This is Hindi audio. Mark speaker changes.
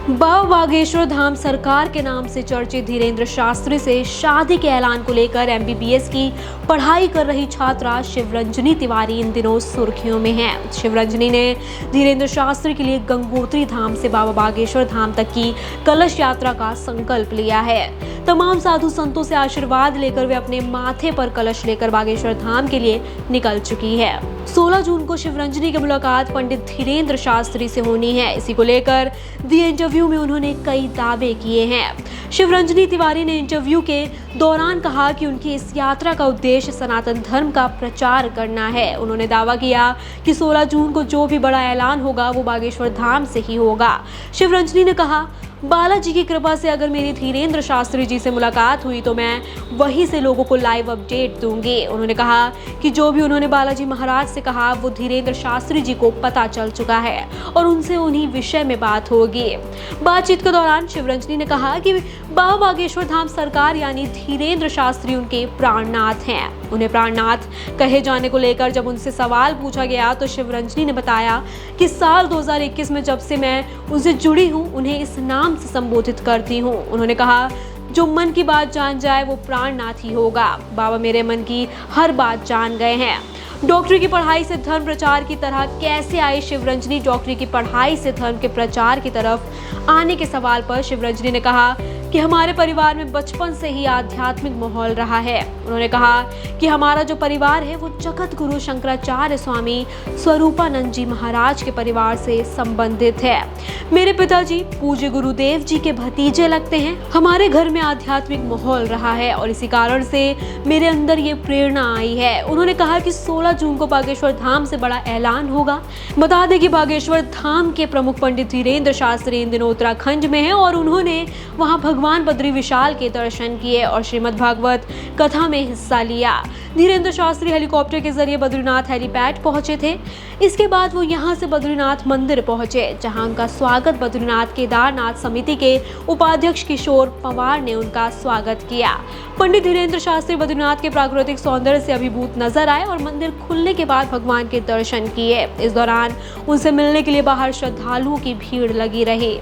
Speaker 1: बाबा बागेश्वर धाम सरकार के नाम से चर्चित धीरेन्द्र शास्त्री से शादी के ऐलान को लेकर एमबीबीएस की पढ़ाई कर रही छात्रा शिवरंजनी तिवारी इन दिनों सुर्खियों में है। शिवरंजनी ने धीरेन्द्र शास्त्री के लिए गंगोत्री धाम से बाबा बागेश्वर धाम तक की कलश यात्रा का संकल्प लिया है। तमाम साधु संतों से आशीर्वाद लेकर वे अपने माथे पर कलश लेकर बागेश्वर धाम के लिए निकल चुकी है। 16 जून को शिवरंजनी की मुलाकात पंडित धीरेन्द्र शास्त्री से होनी है। इसी को लेकर दिए इंटरव्यू में उन्होंने कई दावे किए हैं। शिवरंजनी तिवारी ने इंटरव्यू के दौरान कहा कि उनकी इस यात्रा का उद्देश्य सनातन धर्म का प्रचार करना है। उन्होंने दावा किया कि 16 जून को जो भी बड़ा ऐलान होगा वो बागेश्वर धाम से ही होगा। शिवरंजनी ने कहा, बालाजी की कृपा से अगर मेरी धीरेन्द्र शास्त्री जी से मुलाकात हुई तो मैं वहीं से लोगों को लाइव अपडेट दूंगी। उन्होंने कहा कि जो भी उन्होंने बालाजी महाराज से कहा वो धीरेन्द्र शास्त्री जी को पता चल चुका है और उनसे उन्हीं विषय में बात होगी। बातचीत के दौरान शिवरंजनी ने कहा कि बाबा बागेश्वर धाम सरकार यानी धीरेन्द्र शास्त्री उनके प्राणनाथ हैं। उन्हें प्राणनाथ कहे जाने को लेकर जब उनसे सवाल पूछा गया तो शिवरंजनी ने बताया कि साल 2021 में जब से मैं उनसे जुड़ी हूँ उन्हें इस नाम से संबोधित करती हूँ। उन्होंने कहा, जो मन की बात जान जाए वो प्राणनाथ ही होगा। बाबा मेरे मन की हर बात जान गए हैं। डॉक्टरी की पढ़ाई से धर्म प्रचार की तरह कैसे आई शिवरंजनी? डॉक्टरी की पढ़ाई से धर्म के प्रचार की तरफ आने के सवाल पर शिवरंजनी ने कहा कि हमारे परिवार में बचपन से ही आध्यात्मिक माहौल रहा है। उन्होंने कहा कि हमारा जो परिवार है वो जगत गुरु शंकराचार्य स्वामी स्वरूपानंद जी महाराज के परिवार से संबंधित है। मेरे पिताजी पूज्य गुरुदेव जी के भतीजे लगते हैं। हमारे घर में आध्यात्मिक माहौल रहा है और इसी कारण से मेरे अंदर ये प्रेरणा आई है। उन्होंने कहा कि 16 जून को बागेश्वर धाम से बड़ा ऐलान होगा। बता दें कि बागेश्वर धाम के प्रमुख पंडित धीरेन्द्र शास्त्री इन दिनों उत्तराखंड में हैं और उन्होंने वहां भगवान बद्री विशाल के दर्शन किए और श्रीमद् भागवत कथा में हिस्सा लिया। धीरेन्द्र शास्त्री हेलीकॉप्टर के जरिए बद्रीनाथ हेलीपैड पहुंचे थे। इसके बाद वो यहां से बद्रीनाथ मंदिर पहुंचे जहां उनका स्वागत बद्रीनाथ केदारनाथ समिति के उपाध्यक्ष किशोर पवार ने उनका स्वागत किया। पंडित धीरेन्द्र शास्त्री बद्रीनाथ के प्राकृतिक सौंदर्य से अभिभूत नजर आए और मंदिर खुलने के बाद भगवान के दर्शन किए। इस दौरान उनसे मिलने के लिए बाहर श्रद्धालुओं की भीड़ लगी रही।